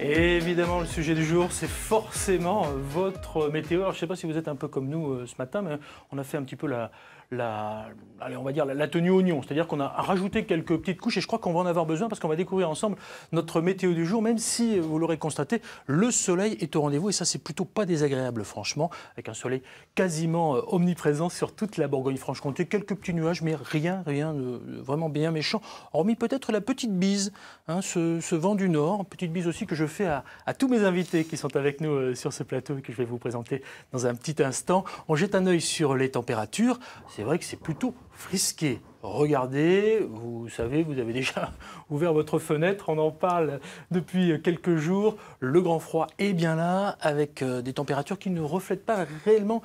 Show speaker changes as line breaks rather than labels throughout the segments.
Et évidemment, le sujet du jour, c'est forcément votre météo. Alors, je ne sais pas si vous êtes un peu comme nous ce matin, mais on a fait un petit peu allez, on va dire la tenue oignon. C'est-à-dire qu'on a rajouté quelques petites couches et je crois qu'on va en avoir besoin parce qu'on va découvrir ensemble notre météo du jour, même si, vous l'aurez constaté, le soleil est au rendez-vous et ça, c'est plutôt pas désagréable, franchement, avec un soleil quasiment omniprésent sur toute la Bourgogne-Franche-Comté. Quelques petits nuages, mais rien de vraiment bien méchant, hormis peut-être la petite bise, hein, ce vent du nord, petite bise aussi que je fais à tous mes invités qui sont avec nous sur ce plateau et que je vais vous présenter dans un petit instant. On jette un œil sur les températures. C'est vrai que c'est plutôt frisqué. Regardez, vous savez, vous avez déjà ouvert votre fenêtre, on en parle depuis quelques jours. Le grand froid est bien là, avec des températures qui ne reflètent pas réellement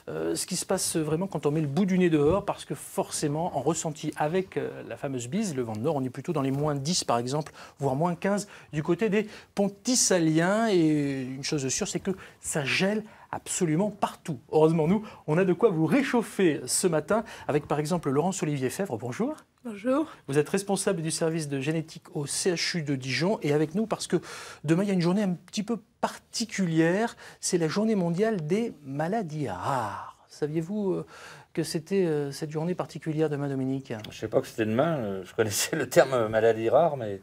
ce qui se passe vraiment quand on met le bout du nez dehors, parce que forcément, en ressenti avec la fameuse bise, le vent de nord, on est plutôt dans les moins 10 par exemple, voire moins 15 du côté des Pontisaliens. Et une chose sûre, c'est que ça gèle absolument partout. Heureusement, nous, on a de quoi vous réchauffer ce matin avec par exemple Laurence-Olivier Fèvre. Bonjour.
Bonjour.
Vous êtes responsable du service de génétique au CHU de Dijon et avec nous parce que demain, il y a une journée un petit peu particulière. C'est la journée mondiale des maladies rares. Saviez-vous que c'était cette journée particulière demain, Dominique?
Je ne savais pas que c'était demain. Je connaissais le terme maladie rare, mais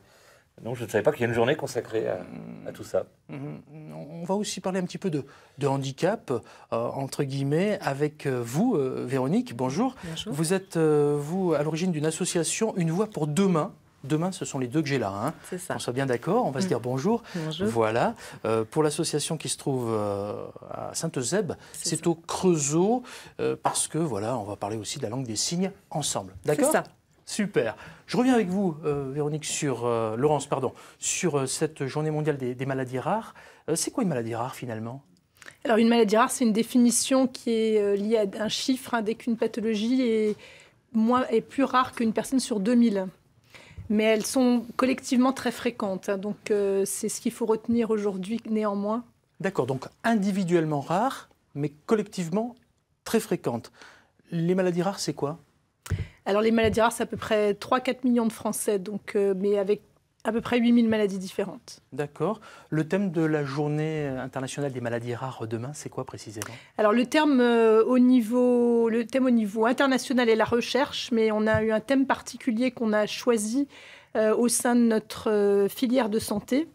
non, je ne savais pas qu'il y a une journée consacrée à tout ça.
On va aussi parler un petit peu de handicap, entre guillemets, avec vous, Véronique. Bonjour.
Bonjour.
Vous êtes, vous, à l'origine d'une association Une Voix pour Demain. Demain, ce sont les deux que j'ai là. Hein.
C'est ça.
On soit bien d'accord, on va se dire bonjour.
Bonjour.
Voilà. Pour l'association qui se trouve à Sainte-Eusèbe, c'est au Creusot, parce que, voilà, on va parler aussi de la langue des signes ensemble. D'accord ?
C'est ça.
Super. Je reviens avec vous, Véronique, Laurence, sur cette journée mondiale des maladies rares. C'est quoi une maladie rare, finalement ?
Alors, une maladie rare, c'est une définition qui est liée à un chiffre, dès qu'une pathologie est plus rare qu'une personne sur 2000. Mais elles sont collectivement très fréquentes. Donc, c'est ce qu'il faut retenir aujourd'hui, néanmoins.
D'accord. Donc, individuellement rares, mais collectivement très fréquentes. Les maladies rares, c'est quoi ?
Alors, les maladies rares, c'est à peu près 3-4 millions de Français, donc, mais avec à peu près 8000 maladies différentes.
D'accord. Le thème de la journée internationale des maladies rares demain, c'est quoi précisément ?
Alors, le thème au niveau international est la recherche, mais on a eu un thème particulier qu'on a choisi au sein de notre filière de santé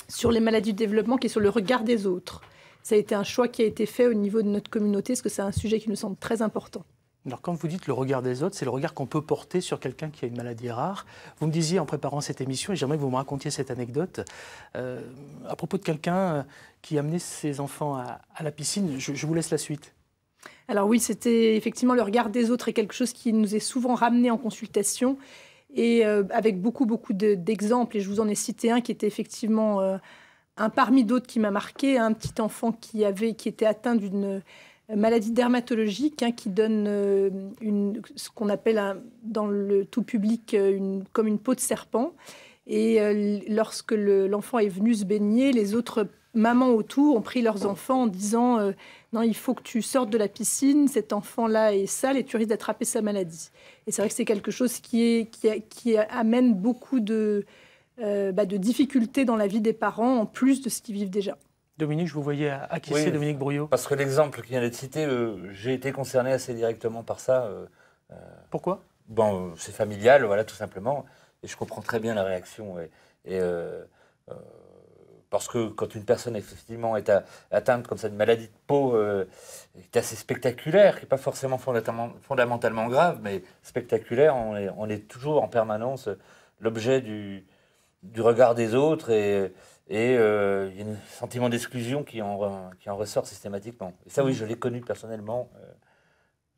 sur les maladies du développement, qui est sur le regard des autres. Ça a été un choix qui a été fait au niveau de notre communauté, parce que c'est un sujet qui nous semble très important.
Alors, quand vous dites le regard des autres, c'est le regard qu'on peut porter sur quelqu'un qui a une maladie rare. Vous me disiez en préparant cette émission, et j'aimerais que vous me racontiez cette anecdote, à propos de quelqu'un qui amenait ses enfants à la piscine. Je vous laisse la suite.
Alors oui, c'était effectivement le regard des autres est quelque chose qui nous est souvent ramené en consultation, et avec beaucoup d'exemples. Et je vous en ai cité un qui était effectivement un parmi d'autres qui m'a marqué, un petit enfant qui était atteint d'une maladie dermatologique, qui donne ce qu'on appelle dans le tout public comme une peau de serpent. Et lorsque l'enfant est venu se baigner, les autres mamans autour ont pris leurs enfants en disant non, il faut que tu sortes de la piscine, cet enfant-là est sale et tu risques d'attraper sa maladie. Et c'est vrai que c'est quelque chose qui amène beaucoup de difficultés dans la vie des parents, en plus de ce qu'ils vivent déjà.
Dominique, je vous voyais acquiescer,
Oui,
Dominique Brouillot.
Parce que l'exemple qui vient d'être cité, j'ai été concerné assez directement par ça.
Pourquoi ?
Bon, c'est familial, voilà, tout simplement. Et je comprends très bien la réaction. Parce que quand une personne effectivement est atteinte comme ça d'une maladie de peau est assez spectaculaire, qui n'est pas forcément fondamentalement grave, mais spectaculaire, on est toujours en permanence l'objet du regard des autres et il y a un sentiment d'exclusion qui en ressort systématiquement. Et ça, oui, je l'ai connu personnellement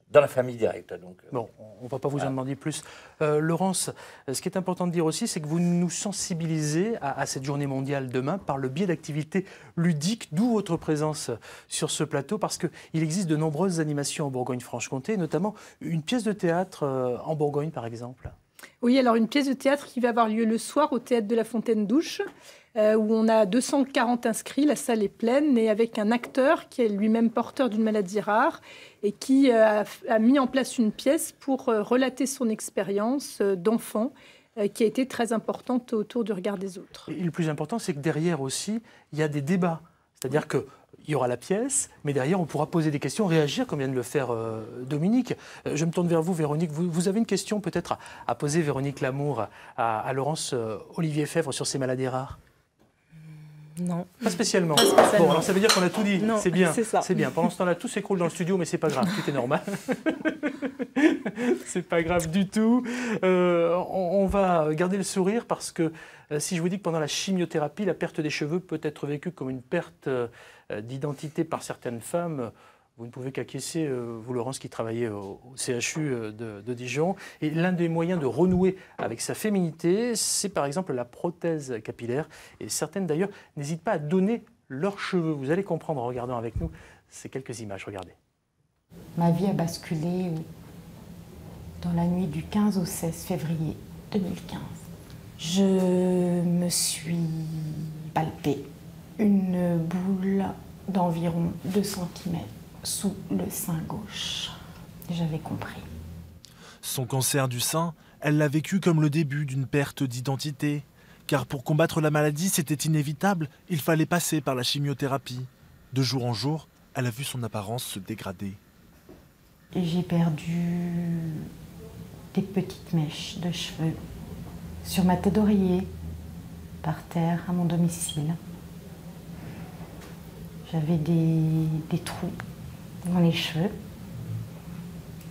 dans la famille directe. Donc,
bon, on ne va pas vous en demander plus. Laurence, ce qui est important de dire aussi, c'est que vous nous sensibilisez à cette journée mondiale demain par le biais d'activités ludiques, d'où votre présence sur ce plateau, parce qu'il existe de nombreuses animations en Bourgogne-Franche-Comté, notamment une pièce de théâtre en Bourgogne, par exemple.
Oui, alors une pièce de théâtre qui va avoir lieu le soir au Théâtre de la Fontaine-Douche, où on a 240 inscrits, la salle est pleine, et avec un acteur qui est lui-même porteur d'une maladie rare et qui a mis en place une pièce pour relater son expérience d'enfant qui a été très importante autour du regard des autres.
Et le plus important, c'est que derrière aussi, il y a des débats. C'est-à-dire qu'il y aura la pièce, mais derrière, on pourra poser des questions, réagir, comme vient de le faire Dominique. Je me tourne vers vous, Véronique. Vous avez une question peut-être à poser, Véronique Lamour, à Laurence Olivier Fèvre sur ces maladies rares?
Non.
Pas spécialement.
Pas spécialement.
Bon, alors ça veut dire qu'on a tout dit.
Non,
c'est bien.
c'est
bien. Pendant ce temps-là, tout s'écroule dans le studio, mais c'est pas grave, tout est normal. C'est pas grave du tout. On va garder le sourire parce que si je vous dis que pendant la chimiothérapie, la perte des cheveux peut être vécue comme une perte d'identité par certaines femmes, vous ne pouvez qu'acquiescer, vous Laurence qui travaillez au CHU de Dijon. Et l'un des moyens de renouer avec sa féminité, c'est par exemple la prothèse capillaire. Et certaines d'ailleurs n'hésitent pas à donner leurs cheveux. Vous allez comprendre en regardant avec nous ces quelques images. Regardez.
Ma vie a basculé dans la nuit du 15 au 16 février 2015. Je me suis palpé une boule d'environ 2 cm sous le sein gauche. J'avais compris.
Son cancer du sein, elle l'a vécu comme le début d'une perte d'identité. Car pour combattre la maladie, c'était inévitable, il fallait passer par la chimiothérapie. De jour en jour, elle a vu son apparence se dégrader.
Et j'ai perdu des petites mèches de cheveux sur ma tête d'oreiller, par terre, à mon domicile. J'avais des trous dans les cheveux,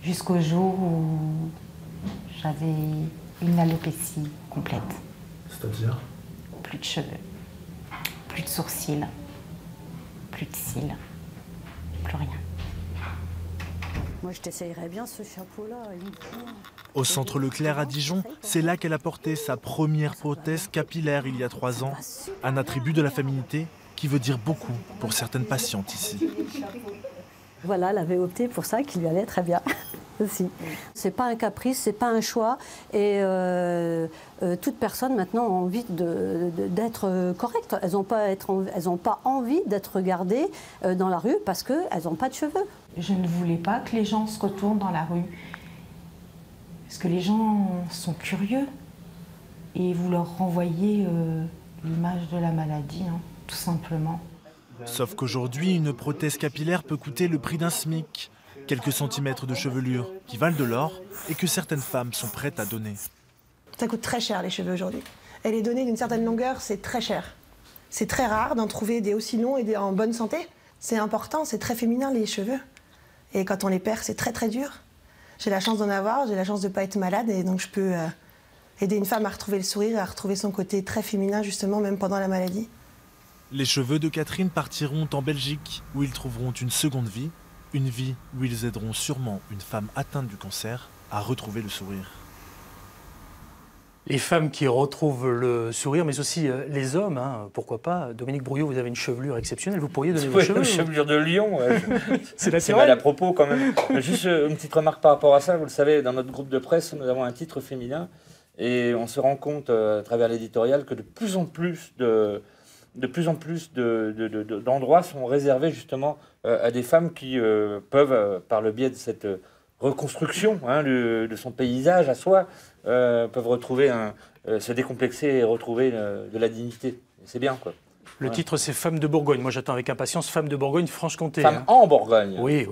jusqu'au jour où j'avais une alopécie complète.
C'est-à-dire?
Plus de cheveux, plus de sourcils, plus de cils, plus rien.
Moi, je t'essayerais bien ce chapeau-là. Une fois.
Au centre Leclerc à Dijon, c'est là qu'elle a porté sa première prothèse capillaire il y a 3 ans. Un attribut de la féminité qui veut dire beaucoup pour certaines patientes ici.
Voilà, elle avait opté pour ça, qui lui allait très bien aussi. C'est pas un caprice, c'est pas un choix. Et toute personne maintenant a envie d'être correcte. Elles n'ont pas envie d'être regardées dans la rue parce qu'elles n'ont pas de cheveux.
Je ne voulais pas que les gens se retournent dans la rue. Parce que les gens sont curieux. Et vous leur renvoyez l'image de la maladie, hein, tout simplement.
Sauf qu'aujourd'hui, une prothèse capillaire peut coûter le prix d'un SMIC. Quelques centimètres de chevelure qui valent de l'or et que certaines femmes sont prêtes à donner.
Ça coûte très cher les cheveux aujourd'hui. Et les donner d'une certaine longueur, c'est très cher. C'est très rare d'en trouver des aussi longs et en bonne santé. C'est important, c'est très féminin les cheveux. Et quand on les perd, c'est très très dur. J'ai la chance d'en avoir, j'ai la chance de ne pas être malade et donc je peux aider une femme à retrouver le sourire, à retrouver son côté très féminin justement, même pendant la maladie.
Les cheveux de Catherine partiront en Belgique où ils trouveront une seconde vie. Une vie où ils aideront sûrement une femme atteinte du cancer à retrouver le sourire.
Les femmes qui retrouvent le sourire, mais aussi les hommes, hein, pourquoi pas. Dominique Brouillot, vous avez une chevelure exceptionnelle, vous pourriez donner vos cheveux.
Une chevelure de lion,
c'est
naturel. C'est mal à propos quand même. Juste une petite remarque par rapport à ça, vous le savez, dans notre groupe de presse, nous avons un titre féminin et on se rend compte à travers l'éditorial que de plus en plus d'endroits sont réservés justement à des femmes qui peuvent, par le biais de cette reconstruction de son paysage à soi, peuvent retrouver se décomplexer et retrouver de la dignité. C'est bien, quoi.
Le titre, c'est Femme de Bourgogne. Moi, j'attends avec impatience Femme de Bourgogne-Franche-Comté.
Femme en Bourgogne.
Oui.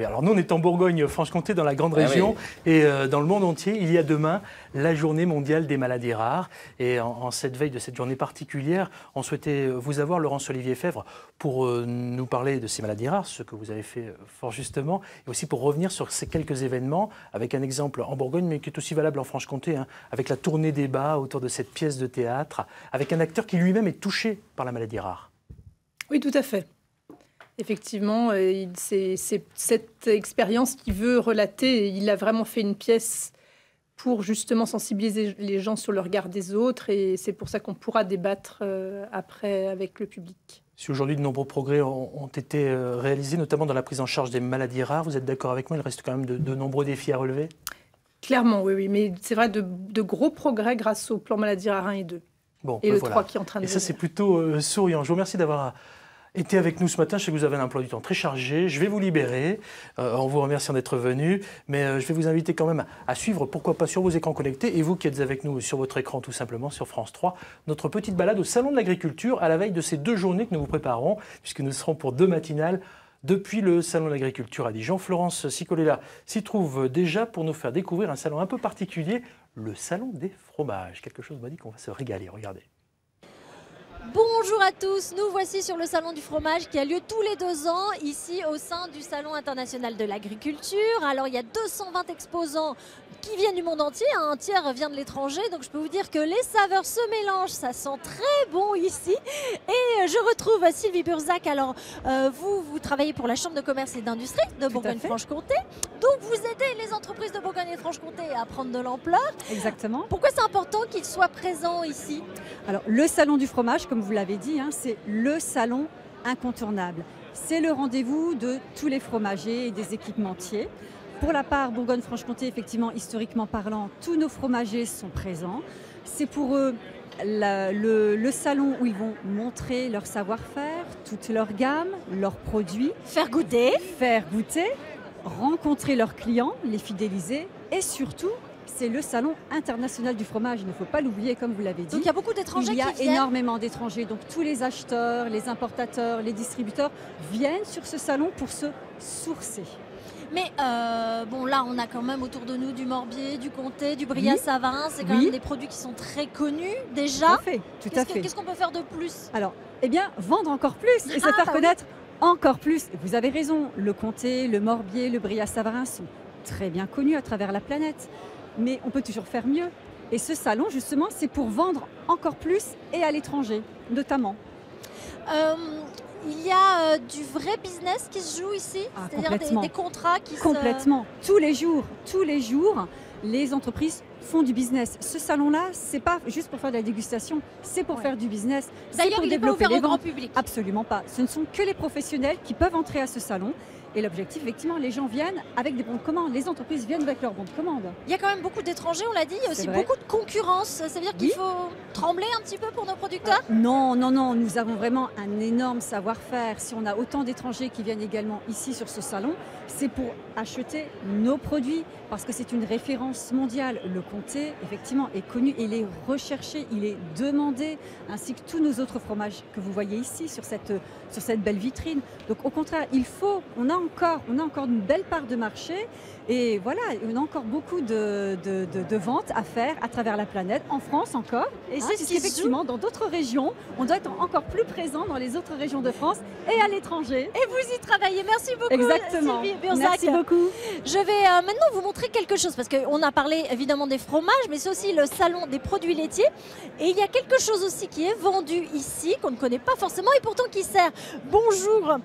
Alors, nous, on est en Bourgogne-Franche-Comté, dans la grande région. Oui. Et dans le monde entier, il y a demain la journée mondiale des maladies rares. Et en cette veille de cette journée particulière, on souhaitait vous avoir, Laurence Olivier Fèvre, pour nous parler de ces maladies rares, ce que vous avez fait fort justement, et aussi pour revenir sur ces quelques événements, avec un exemple en Bourgogne, mais qui est aussi valable en Franche-Comté, hein, avec la tournée débat autour de cette pièce de théâtre, avec un acteur qui lui-même est touché par la maladie rare.
Oui, tout à fait. Effectivement, c'est cette expérience qu'il veut relater. Il a vraiment fait une pièce pour justement sensibiliser les gens sur le regard des autres, et c'est pour ça qu'on pourra débattre après avec le public.
Si aujourd'hui de nombreux progrès ont été réalisés, notamment dans la prise en charge des maladies rares, vous êtes d'accord avec moi, il reste quand même de nombreux défis à relever?
Clairement, oui, mais c'est vrai, de gros progrès grâce au plan maladies rares 1 et 2.
Bon,
et le
voilà.
3 qui est en train de
Et ça, c'est plutôt souriant. Je vous remercie d'avoir été avec nous ce matin. Je sais que vous avez un emploi du temps très chargé. Je vais vous libérer en vous remerciant d'être venu. Mais je vais vous inviter quand même à suivre, pourquoi pas, sur vos écrans connectés. Et vous qui êtes avec nous sur votre écran, tout simplement, sur France 3, notre petite balade au Salon de l'Agriculture à la veille de ces 2 journées que nous vous préparons, puisque nous serons pour 2 matinales depuis le Salon de l'Agriculture à Dijon. Florence Cicolella s'y trouve déjà pour nous faire découvrir un salon un peu particulier, le Salon des fromages. Quelque chose m'a dit qu'on va se régaler, regardez.
Bonjour à tous, nous voici sur le Salon du fromage qui a lieu tous les 2 ans ici au sein du Salon international de l'agriculture. Alors il y a 220 exposants qui viennent du monde entier, un tiers vient de l'étranger, donc je peux vous dire que les saveurs se mélangent, ça sent très bon ici. Et je retrouve Sylvie Burzac. Alors vous travaillez pour la Chambre de commerce et d'industrie de Bourgogne-Franche-Comté, donc vous aidez les entreprises de Bourgogne et Franche-Comté à prendre de l'ampleur.
Exactement.
Pourquoi c'est important qu'ils soient présents ici?
Alors le Salon du fromage, comme vous l'avez dit, c'est le salon incontournable. C'est le rendez-vous de tous les fromagers et des équipementiers. Pour la part Bourgogne-Franche-Comté, effectivement, historiquement parlant, tous nos fromagers sont présents. C'est pour eux le salon où ils vont montrer leur savoir-faire, toute leur gamme, leurs produits.
Faire goûter,
rencontrer leurs clients, les fidéliser et surtout, c'est le salon international du fromage, il ne faut pas l'oublier comme vous l'avez dit.
Donc il y a beaucoup d'étrangers qui viennent.
Il y a énormément d'étrangers, donc tous les acheteurs, les importateurs, les distributeurs viennent sur ce salon pour se sourcer.
Mais bon, là, on a quand même autour de nous du Morbier, du Comté, du Brillat-Savarin. C'est quand même des produits qui sont très connus déjà.
Tout à fait.
Qu'est-ce qu'on peut faire de plus?
Alors, eh bien, vendre encore plus et se faire connaître encore plus. Vous avez raison, le Comté, le Morbier, le Brillat-Savarin sont très bien connus à travers la planète. Mais on peut toujours faire mieux. Et ce salon, justement, c'est pour vendre encore plus et à l'étranger, notamment.
Il y a du vrai business qui se joue ici, c'est-à-dire des contrats qui
Complètement. Tous les jours, les entreprises font du business. Ce salon-là, c'est pas juste pour faire de la dégustation, c'est pour faire du business.
D'ailleurs, il n'est pas ouvert au grand public.
Absolument pas. Ce ne sont que les professionnels qui peuvent entrer à ce salon. Et l'objectif, effectivement, les gens viennent avec des bons de commande. Les entreprises viennent avec leurs bons de commande.
Il y a quand même beaucoup d'étrangers, on l'a dit. Il y a aussi beaucoup de concurrence. Ça veut dire qu'il faut trembler un petit peu pour nos producteurs?
Non. Nous avons vraiment un énorme savoir-faire. Si on a autant d'étrangers qui viennent également ici sur ce salon, c'est pour acheter nos produits. Parce que c'est une référence mondiale. Le Comté, effectivement, est connu. Il est recherché, il est demandé. Ainsi que tous nos autres fromages que vous voyez ici sur cette belle vitrine. Donc au contraire, on a encore une belle part de marché et voilà, on a encore beaucoup de ventes à faire à travers la planète, en France encore. Et c'est effectivement dans d'autres régions, on doit être encore plus présent dans les autres régions de France et à l'étranger.
Et vous y travaillez. Merci beaucoup.
Exactement.
Sylvie Burzac.
Merci beaucoup.
Je vais maintenant vous montrer quelque chose parce qu'on a parlé évidemment des fromages, mais c'est aussi le salon des produits laitiers. Et il y a quelque chose aussi qui est vendu ici qu'on ne connaît pas forcément et pourtant qui sert. Bonjour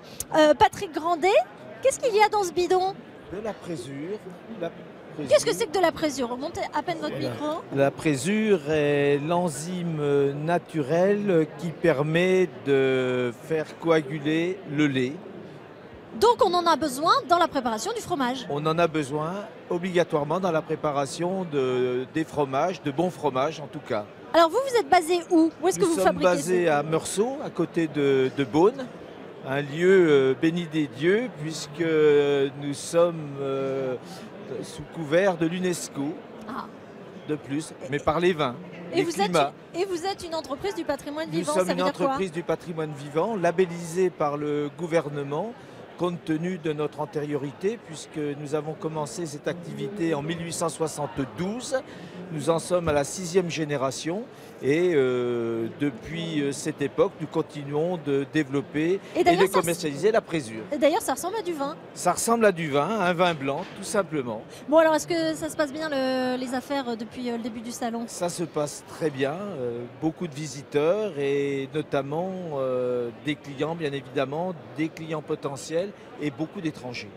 Patrick Grandet. Qu'est-ce qu'il y a dans ce bidon?
De la présure.
Qu'est-ce que c'est que de la présure? Remontez à peine votre micro.
La présure est l'enzyme naturelle qui permet de faire coaguler le lait.
Donc on en a besoin dans la préparation du fromage?
On en a besoin obligatoirement dans la préparation des fromages, de bons fromages en tout cas.
Alors vous êtes basé où? Où est-ce que vous fabriquez?
Nous sommes basés à Meursault, à côté de Beaune. Un lieu béni des dieux puisque nous sommes sous couvert de l'UNESCO de plus, mais par les vins, les climats.
Et vous êtes une entreprise du patrimoine vivant,
ça veut dire quoi? Nous sommes une entreprise du patrimoine vivant, labellisée par le gouvernement, compte tenu de notre antériorité, puisque nous avons commencé cette activité en 1872. Nous en sommes à la 6e génération et depuis cette époque, nous continuons de développer et de commercialiser la présure.
Et d'ailleurs, ça ressemble à du vin.
Ça ressemble à du vin, un vin blanc, tout simplement.
Bon, alors, est-ce que ça se passe bien les affaires depuis le début du salon?
Ça se passe très bien. Beaucoup de visiteurs et notamment des clients, bien évidemment, des clients potentiels et beaucoup d'étrangers.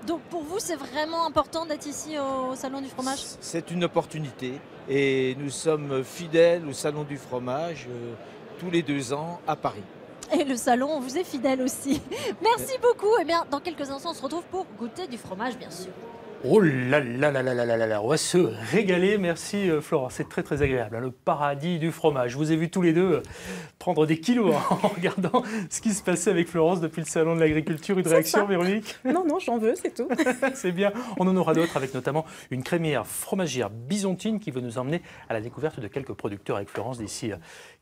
Donc pour vous, c'est vraiment important d'être ici au Salon du fromage?
C'est une opportunité et nous sommes fidèles au Salon du fromage tous les 2 ans à Paris.
Et le salon, on vous est fidèle aussi. Merci beaucoup. Eh bien, dans quelques instants, on se retrouve pour goûter du fromage, bien sûr.
Oh là là là là là là là, on va se régaler. Merci Florence, c'est très très agréable, hein, le paradis du fromage. Je vous ai vu tous les deux prendre des kilos en regardant ce qui se passait avec Florence depuis le Salon de l'Agriculture. Une réaction, Véronique?
Non, non, j'en veux, c'est tout.
C'est bien. On en aura d'autres avec notamment une crémière fromagère byzantine qui veut nous emmener à la découverte de quelques producteurs avec Florence d'ici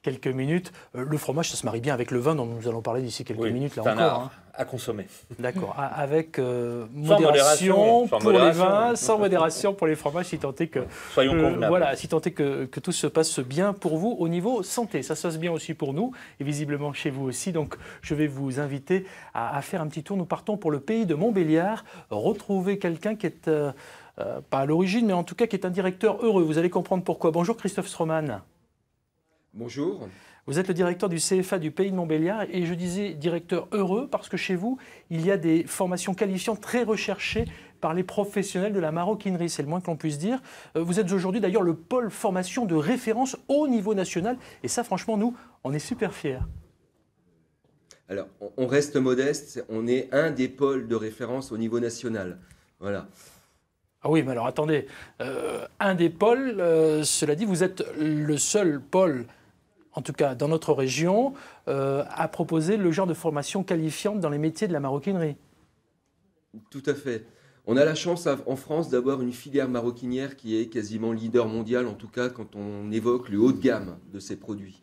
quelques minutes. Le fromage, ça se marie bien avec le vin dont nous allons parler d'ici quelques minutes. Là
c'est
encore.
un art à consommer.
D'accord. Avec modération pour les vins, sans modération pour les fromages, si tant est que,
soyons convenables.
voilà, si tant est que tout se passe bien pour vous au niveau santé. Ça se passe bien aussi pour nous et visiblement chez vous aussi. Donc je vais vous inviter à faire un petit tour. Nous partons pour le pays de Montbéliard, retrouver quelqu'un qui est, pas à l'origine, mais en tout cas qui est un directeur heureux. Vous allez comprendre pourquoi. Bonjour Christophe Stroman.
Bonjour.
Vous êtes le directeur du CFA du pays de Montbéliard et je disais directeur heureux parce que chez vous, il y a des formations qualifiantes très recherchées par les professionnels de la maroquinerie, c'est le moins que l'on puisse dire. Vous êtes aujourd'hui d'ailleurs le pôle formation de référence au niveau national et ça franchement nous, on est super fiers.
Alors, on reste modeste, on est un des pôles de référence au niveau national. Voilà.
Ah oui, mais alors attendez, un des pôles, cela dit, vous êtes le seul pôle, en tout cas dans notre région, à proposer le genre de formation qualifiante dans les métiers de la maroquinerie.
Tout à fait. On a la chance en France d'avoir une filière maroquinière qui est quasiment leader mondial, en tout cas quand on évoque le haut de gamme de ces produits.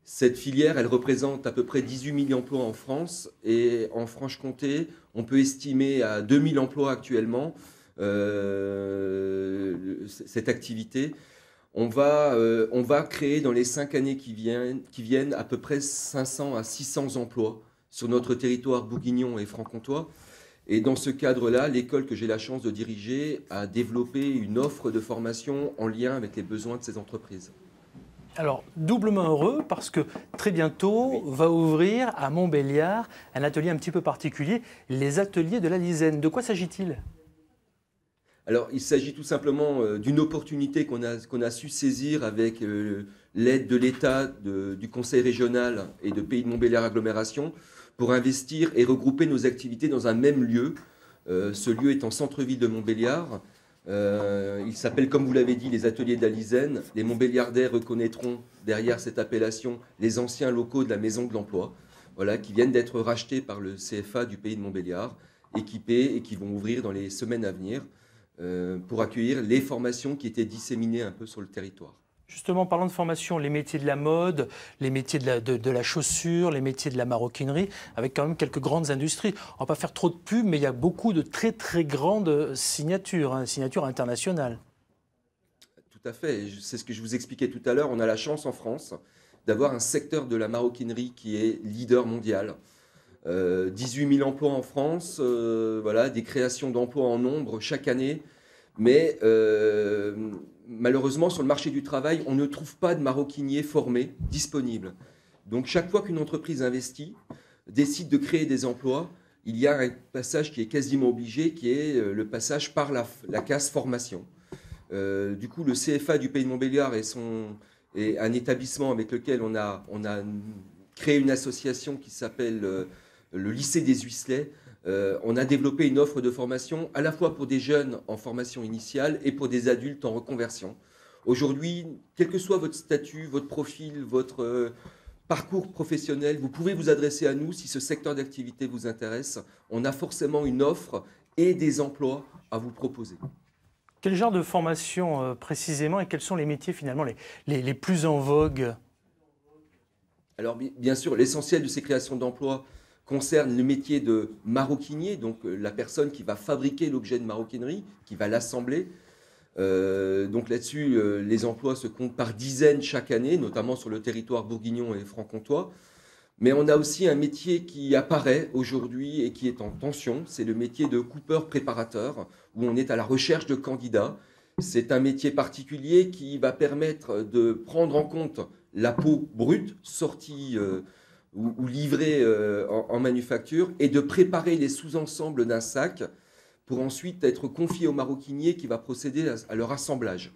Cette filière, elle représente à peu près 18 000 emplois en France et en Franche-Comté, on peut estimer à 2 000 emplois actuellement cette activité. On va créer dans les 5 années qui viennent à peu près 500 à 600 emplois sur notre territoire bourguignon et franc-comtois. Et dans ce cadre-là, l'école que j'ai la chance de diriger a développé une offre de formation en lien avec les besoins de ces entreprises.
Alors, doublement heureux parce que très bientôt va ouvrir à Montbéliard un atelier un petit peu particulier, les ateliers de la Lisaine. De quoi s'agit-il ?
Alors, il s'agit tout simplement d'une opportunité qu'on a su saisir avec l'aide de l'État, du Conseil régional et de Pays de Montbéliard Agglomération pour investir et regrouper nos activités dans un même lieu. Ce lieu est en centre-ville de Montbéliard. Il s'appelle, comme vous l'avez dit, les ateliers de la Lisaine. Les Montbéliardais reconnaîtront derrière cette appellation les anciens locaux de la Maison de l'Emploi, voilà, qui viennent d'être rachetés par le CFA du Pays de Montbéliard, équipés et qui vont ouvrir dans les semaines à venir pour accueillir les formations qui étaient disséminées un peu sur le territoire.
Justement, parlant de formation, les métiers de la mode, les métiers de la chaussure, les métiers de la maroquinerie, avec quand même quelques grandes industries. On ne va pas faire trop de pub, mais il y a beaucoup de très très grandes signatures, signatures internationales.
Tout à fait, c'est ce que je vous expliquais tout à l'heure. On a la chance en France d'avoir un secteur de la maroquinerie qui est leader mondial. 18 000 emplois en France, voilà, des créations d'emplois en nombre chaque année, mais malheureusement sur le marché du travail, on ne trouve pas de maroquiniers formés disponibles. Donc chaque fois qu'une entreprise investit, décide de créer des emplois, il y a un passage qui est quasiment obligé, qui est le passage par la case formation. Du coup, le CFA du Pays de Montbéliard est un établissement avec lequel on a créé une association qui s'appelle le lycée des Huisselets. On a développé une offre de formation à la fois pour des jeunes en formation initiale et pour des adultes en reconversion. Aujourd'hui, quel que soit votre statut, votre profil, votre parcours professionnel, vous pouvez vous adresser à nous si ce secteur d'activité vous intéresse. On a forcément une offre et des emplois à vous proposer.
Quel genre de formation précisément et quels sont les métiers finalement les plus en vogue ?
Alors bien sûr, l'essentiel de ces créations d'emplois concerne le métier de maroquinier, donc la personne qui va fabriquer l'objet de maroquinerie, qui va l'assembler. Donc là-dessus, les emplois se comptent par dizaines chaque année, notamment sur le territoire bourguignon et franc-comtois. Mais on a aussi un métier qui apparaît aujourd'hui et qui est en tension, c'est le métier de coupeur-préparateur, où on est à la recherche de candidats. C'est un métier particulier qui va permettre de prendre en compte la peau brute, sortie ou livrée en manufacture, et de préparer les sous-ensembles d'un sac pour ensuite être confié au maroquinier qui va procéder à leur assemblage.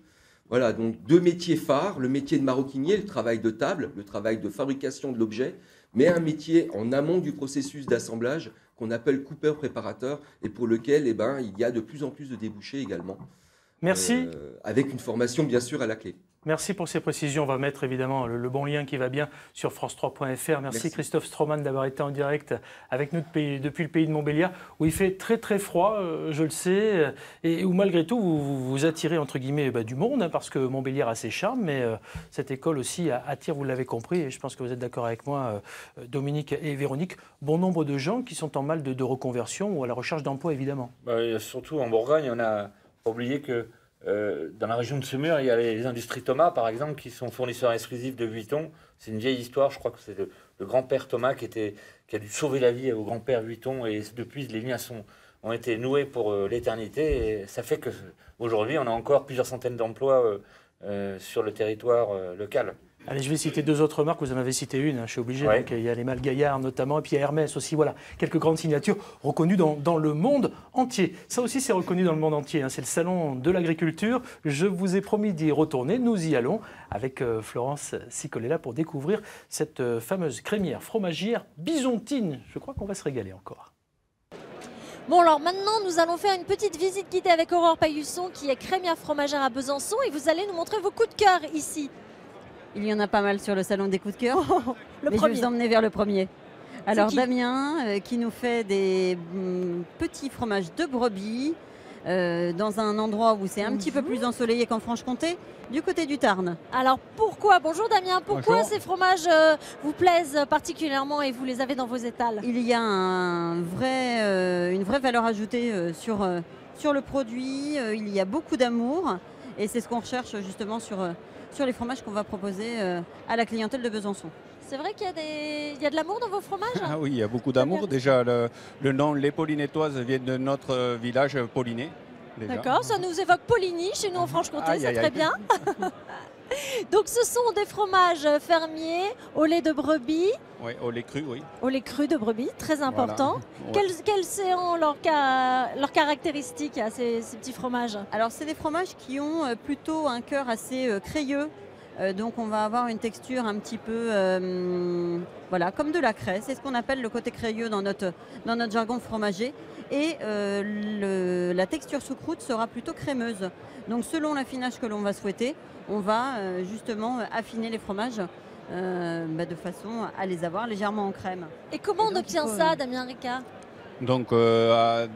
Voilà, donc deux métiers phares, le métier de maroquinier, le travail de table, le travail de fabrication de l'objet, mais un métier en amont du processus d'assemblage qu'on appelle coupeur-préparateur et pour lequel il y a de plus en plus de débouchés également.
Merci.
Avec une formation bien sûr à la clé.
Merci pour ces précisions. On va mettre évidemment le bon lien qui va bien sur france3.fr. Merci Christophe Stroman d'avoir été en direct avec nous depuis le pays de Montbéliard, où il fait très très froid, je le sais, et où malgré tout vous attirez entre guillemets du monde, hein, parce que Montbéliard a ses charmes, mais cette école aussi attire, vous l'avez compris, et je pense que vous êtes d'accord avec moi, Dominique et Véronique, bon nombre de gens qui sont en mal de reconversion ou à la recherche d'emploi évidemment.
Surtout en Bourgogne, on a oublié que dans la région de Semur, il y a les industries Thomas, par exemple, qui sont fournisseurs exclusifs de Vuitton. C'est une vieille histoire, je crois que c'est le grand-père Thomas qui a dû sauver la vie au grand-père Vuitton, et depuis, les liens ont été noués pour l'éternité, et ça fait qu'aujourd'hui, on a encore plusieurs centaines d'emplois sur le territoire local.
Allez, je vais citer 2 autres marques, vous en avez cité une, hein, je suis obligé.
Ouais.
Donc, il y a les Mal Gaillard notamment, et puis il y a Hermès aussi, voilà, quelques grandes signatures reconnues dans le monde entier. Ça aussi, c'est reconnu dans le monde entier, hein, c'est le salon de l'agriculture. Je vous ai promis d'y retourner, nous y allons avec Florence Cicolella pour découvrir cette fameuse crémière fromagère bisontine. Je crois qu'on va se régaler encore.
Bon, alors maintenant, nous allons faire une petite visite guidée avec Aurore Paillusson, qui est crémière fromagère à Besançon, et vous allez nous montrer vos coups de cœur ici.
Il y en a pas mal sur le salon des coups de cœur.
Le
mais
premier.
je vais vous emmener vers le premier. Alors
qui
Damien qui nous fait des petits fromages de brebis dans un endroit où c'est un petit peu plus ensoleillé qu'en Franche-Comté, du côté du Tarn.
Alors pourquoi, bonjour Damien, pourquoi
Bonjour.
ces fromages vous plaisent particulièrement et vous les avez dans vos étals?
Il y a une vraie valeur ajoutée sur le produit, il y a beaucoup d'amour et c'est ce qu'on recherche justement sur les fromages qu'on va proposer à la clientèle de Besançon.
C'est vrai qu'il y a de l'amour dans vos fromages?
Ah oui, il y a beaucoup d'amour. Déjà, le nom Les Paulinetoises vient de notre village Paulinet.
D'accord, ça nous évoque Poligny chez nous en Franche-Comté,
Aïe,
c'est
aïe,
très
aïe.
bien. Donc ce sont des fromages fermiers au lait de brebis.
Oui, au lait cru, oui.
Au lait cru de brebis, très important.
Voilà.
Quelles sont leurs caractéristiques à ces petits fromages?
Alors c'est des fromages qui ont plutôt un cœur assez crayeux. Donc on va avoir une texture un petit peu voilà, comme de la craie. C'est ce qu'on appelle le côté crayeux dans notre jargon fromager. Et la texture sous croûte sera plutôt crémeuse. Donc selon l'affinage que l'on va souhaiter, on va justement affiner les fromages de façon à les avoir légèrement en crème.
Et comment on obtient ça, Damien Ricard?
Donc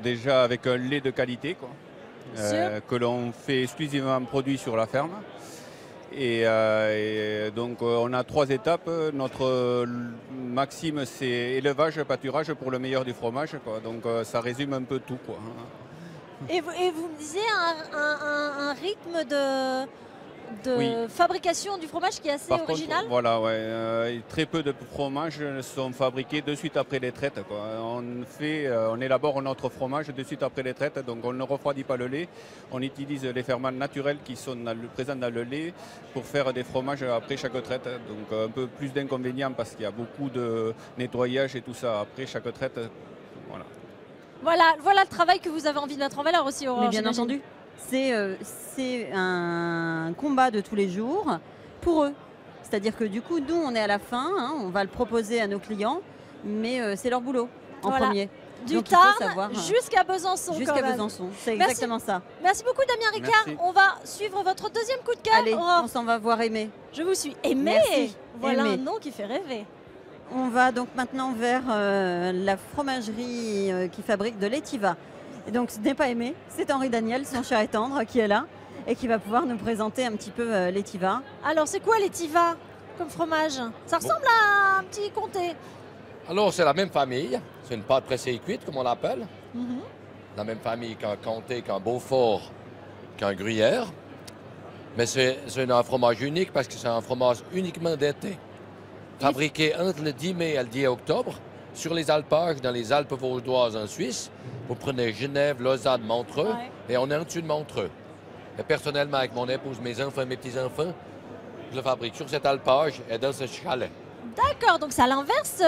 déjà avec un lait de qualité quoi, que l'on fait exclusivement produit sur la ferme. Et donc on a 3 étapes. Notre maxime c'est élevage, pâturage pour le meilleur du fromage, quoi. Donc ça résume un peu tout, quoi.
Et vous me disiez un rythme de
Oui.
fabrication du fromage qui est assez
Par
original.
contre, voilà, très peu de fromages sont fabriqués de suite après les traites, quoi. On élabore notre fromage de suite après les traites, donc on ne refroidit pas le lait. On utilise les ferments naturels qui sont présents dans le lait pour faire des fromages après chaque traite. Donc un peu plus d'inconvénients parce qu'il y a beaucoup de nettoyage et tout ça après chaque traite. Voilà.
Voilà le travail que vous avez envie de mettre en valeur aussi, Aurore.
Mais bien entendu, c'est un combat de tous les jours pour eux. C'est-à-dire que du coup, nous, on est à la fin, hein, on va le proposer à nos clients, mais c'est leur boulot en premier.
Du
Donc, il faut
Tarn
savoir,
jusqu'à Besançon.
jusqu'à Besançon, c'est exactement ça.
Merci beaucoup, Damien Ricard.
Merci.
On va suivre votre deuxième coup de cœur.
Allez,
Aurore.
on s'en va voir Aimé.
Je vous suis. Aimé.
Merci.
Voilà
Aimé.
un nom qui fait rêver.
On va donc maintenant vers la fromagerie qui fabrique de l'étiva. Et donc ce n'est pas Aimé, c'est Henri Daniel, son chat tendre, qui est là et qui va pouvoir nous présenter un petit peu l'étiva.
Alors, c'est quoi l'étiva comme fromage? Ça ressemble à un petit comté.
Alors, c'est la même famille. C'est une pâte pressée et cuite, comme on l'appelle.
Mhm.
La même famille qu'un comté, qu'un Beaufort, qu'un gruyère. Mais c'est un fromage unique parce que c'est un fromage uniquement d'été. Fabriqué entre le 10 mai et le 10 octobre sur les alpages dans les Alpes vaudoises en Suisse. Vous prenez Genève, Lausanne, Montreux et on est en dessus de Montreux. Et personnellement, avec mon épouse, mes enfants, mes petits-enfants, je le fabrique sur cet alpage et dans ce chalet.
D'accord, donc c'est à l'inverse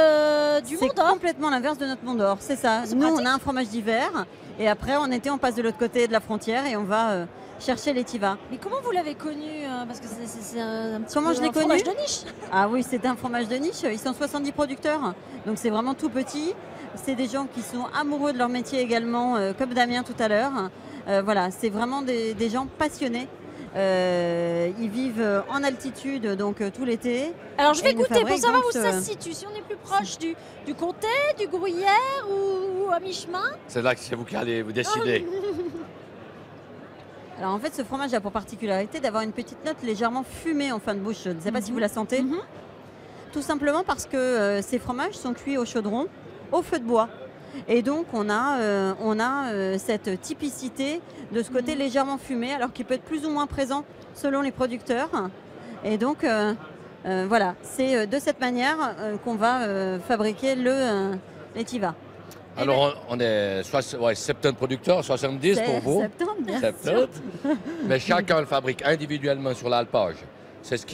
du Mont d'Or.
C'est complètement l'inverse de notre Mont d'Or, c'est ça. Nous, on a un fromage d'hiver et après, en été, on passe de l'autre côté de la frontière et on va chercher l'étiva.
Mais comment vous l'avez connu? Parce que c'est un petit
Comment
peu
je l'ai
un
connu?
fromage de niche.
Ah oui, c'est un fromage de niche. Ils sont 70 producteurs, donc c'est vraiment tout petit. C'est des gens qui sont amoureux de leur métier également, comme Damien tout à l'heure. Voilà, c'est vraiment des gens passionnés. Ils vivent en altitude, donc tout l'été.
Alors je vais
Et ils
goûter pour
fabriquent
savoir
donc
où ça se situe. Si on est plus proche du comté, du gruyère ou à mi-chemin.
C'est là que c'est vous qui allez vous décider.
Alors en fait, ce fromage a pour particularité d'avoir une petite note légèrement fumée en fin de bouche. Je ne sais pas si vous la sentez. Tout simplement parce que ces fromages sont cuits au chaudron, au feu de bois. Et donc on a cette typicité de ce côté légèrement fumé, alors qu'il peut être plus ou moins présent selon les producteurs. Et donc voilà, c'est de cette manière qu'on va fabriquer l'étiva.
Alors on est 70 producteurs, 70 pour vous.
70, bien sûr.
Mais chacun le fabrique individuellement sur l'alpage. C'est ce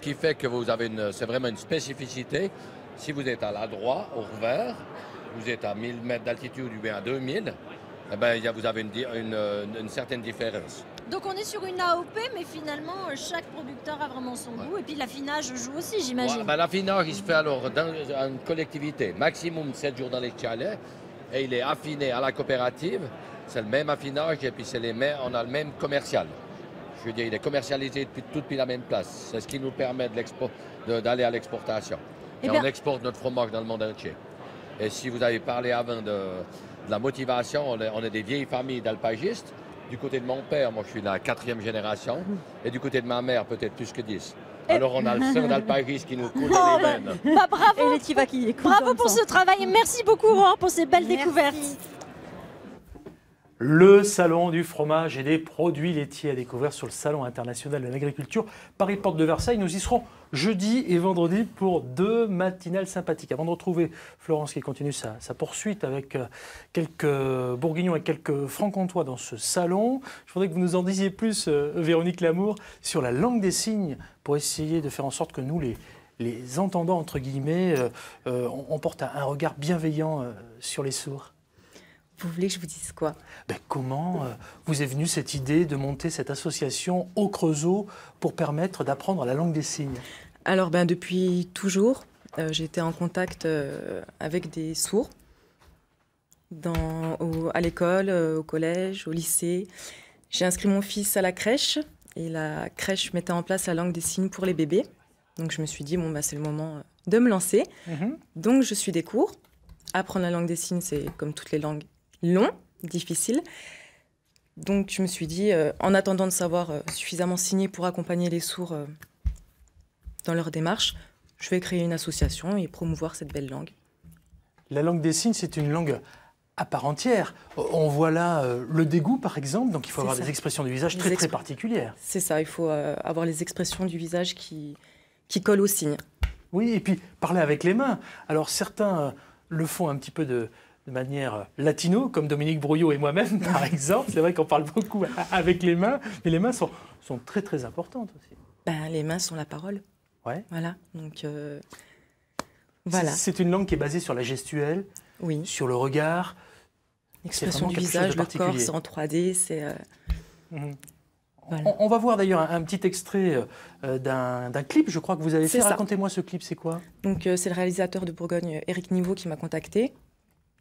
qui fait que vous avez c'est vraiment une spécificité. Si vous êtes à l'adroit, au revers, vous êtes à 1000 mètres d'altitude ou bien à 2000, eh ben, vous avez une certaine différence.
Donc on est sur une AOP, mais finalement chaque producteur a vraiment son goût. Et puis l'affinage joue aussi, j'imagine.
Ben, l'affinage, il se fait alors dans une collectivité, maximum 7 jours dans les chalets, et il est affiné à la coopérative. C'est le même affinage et puis on a le même commercial. Je veux dire, il est commercialisé depuis la même place. C'est ce qui nous permet d'aller à l'exportation. Et on exporte notre fromage dans le monde entier. Et si vous avez parlé avant de la motivation, on est des vieilles familles d'alpagistes. Du côté de mon père, moi je suis la 4e génération. Et du côté de ma mère, peut-être plus que 10. Alors on a le sang d'alpagistes qui nous coule dans les veines.
Bravo,
et l'étiva qui écoute
bravo pour ce travail et merci beaucoup Aurore pour ces belles découvertes.
Le salon du fromage et des produits laitiers à découvrir sur le Salon international de l'agriculture Paris Porte de Versailles. Nous y serons jeudi et vendredi pour 2 matinales sympathiques. Avant de retrouver Florence qui continue sa poursuite avec quelques bourguignons et quelques francs-comtois dans ce salon, je voudrais que vous nous en disiez plus, Véronique Lamour, sur la langue des signes pour essayer de faire en sorte que nous, les entendants, entre guillemets, on porte un regard bienveillant sur les sourds.
Vous voulez que je vous dise quoi?
Comment vous est venue cette idée de monter cette association au Creusot pour permettre d'apprendre la langue des signes?
Alors depuis toujours, j'ai été en contact avec des sourds à l'école, au collège, au lycée. J'ai inscrit mon fils à la crèche et la crèche mettait en place la langue des signes pour les bébés. Donc je me suis dit, c'est le moment de me lancer. Donc je suis des cours. Apprendre la langue des signes, c'est comme toutes les langues, long, difficile. Donc je me suis dit, en attendant de savoir suffisamment signer pour accompagner les sourds dans leur démarche, je vais créer une association et promouvoir cette belle langue.
La langue des signes, c'est une langue à part entière. On voit là le dégoût, par exemple, donc il faut avoir des expressions du visage très particulières.
C'est ça, il faut avoir les expressions du visage qui collent aux signes.
Oui, et puis parler avec les mains. Alors certains le font un petit peu de manière latino, comme Dominique Brouillot et moi-même, par exemple. C'est vrai qu'on parle beaucoup avec les mains, mais les mains sont très importantes aussi.
Les mains sont la parole.
Ouais.
Voilà, donc voilà.
C'est une langue qui est basée sur la gestuelle, sur le regard.
L'expression du visage, le corps, c'est en 3D, c'est...
Voilà. On va voir d'ailleurs un petit extrait d'un clip, je crois que vous avez fait. Racontez-moi ce clip, c'est quoi? Donc
c'est le réalisateur de Bourgogne, Éric Niveau, qui m'a contacté.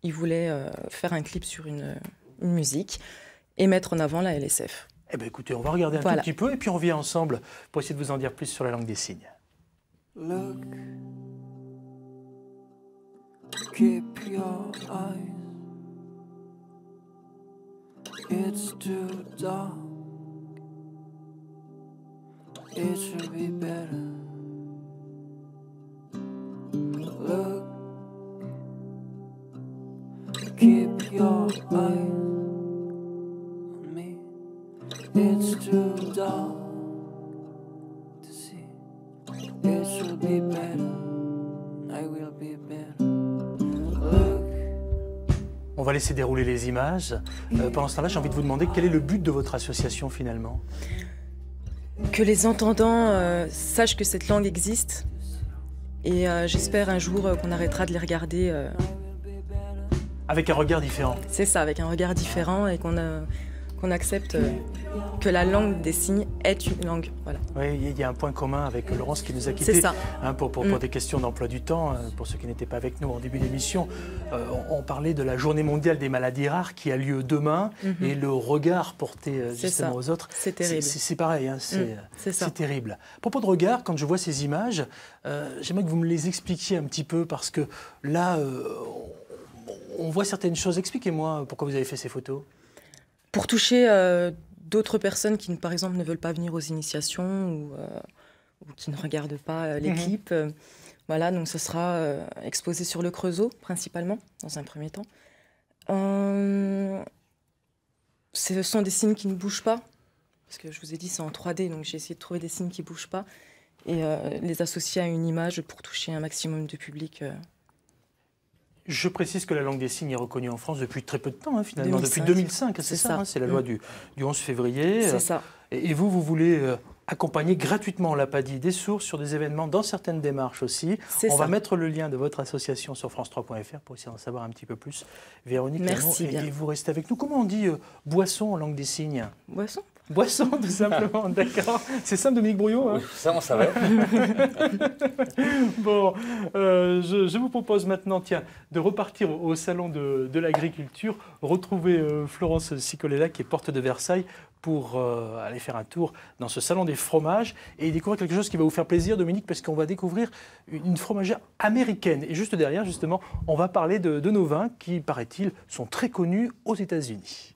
Il voulait faire un clip sur une musique et mettre en avant la LSF.
Eh bien écoutez, on va regarder un tout petit peu et puis on revient ensemble pour essayer de vous en dire plus sur la langue des signes.
Look, keep your eyes. It's too dark. It should be better. Look, keep your eyes on me. It's too dark to see. It should be better. I will be better. Look.
On va laisser dérouler les images. Pendant ce temps-là, j'ai envie de vous demander quel est le but de votre association finalement?
Que les entendants sachent que cette langue existe. Et j'espère un jour qu'on arrêtera de les regarder.
Avec un regard différent.
C'est ça, avec un regard différent et qu'on qu'on accepte que la langue des signes est une langue. Voilà.
Oui, il y a un point commun avec Laurence qui nous a quittés.
C'est ça.
Pour des questions d'emploi du temps, pour ceux qui n'étaient pas avec nous en début d'émission, on parlait de la journée mondiale des maladies rares qui a lieu demain et le regard porté justement aux autres.
C'est terrible.
C'est pareil, hein, c'est terrible. À propos de regard, quand je vois ces images, j'aimerais que vous me les expliquiez un petit peu parce que là, on voit certaines choses. Expliquez-moi pourquoi vous avez fait ces photos.
Pour toucher d'autres personnes qui, par exemple, ne veulent pas venir aux initiations ou qui ne regardent pas les clips. Voilà, donc ce sera exposé sur le Creusot, principalement, dans un premier temps. Ce sont des signes qui ne bougent pas, parce que je vous ai dit, c'est en 3D, donc j'ai essayé de trouver des signes qui ne bougent pas et les associer à une image pour toucher un maximum de public.
Je précise que la langue des signes est reconnue en France depuis très peu de temps, hein, finalement,
2005.
depuis 2005, c'est ça, hein, c'est la loi du 11 février.
C'est ça.
Et vous voulez accompagner gratuitement, on l'a pas dit, des sources sur des événements dans certaines démarches aussi. On va mettre le lien de votre association sur france3.fr pour essayer d'en savoir un petit peu plus. Véronique,
merci bien.
Et vous restez avec nous. Comment on dit boisson en langue des signes?
Boisson.
Boisson, tout simplement, d'accord. C'est simple, Dominique Brouillot, hein?
Oui, ça, on savait.
Bon, je vous propose maintenant, tiens, de repartir au salon de l'agriculture, retrouver Florence Cicolella, qui est porte de Versailles, pour aller faire un tour dans ce salon des fromages et découvrir quelque chose qui va vous faire plaisir, Dominique, parce qu'on va découvrir une fromagère américaine. Et juste derrière, justement, on va parler de nos vins qui, paraît-il, sont très connus aux États-Unis.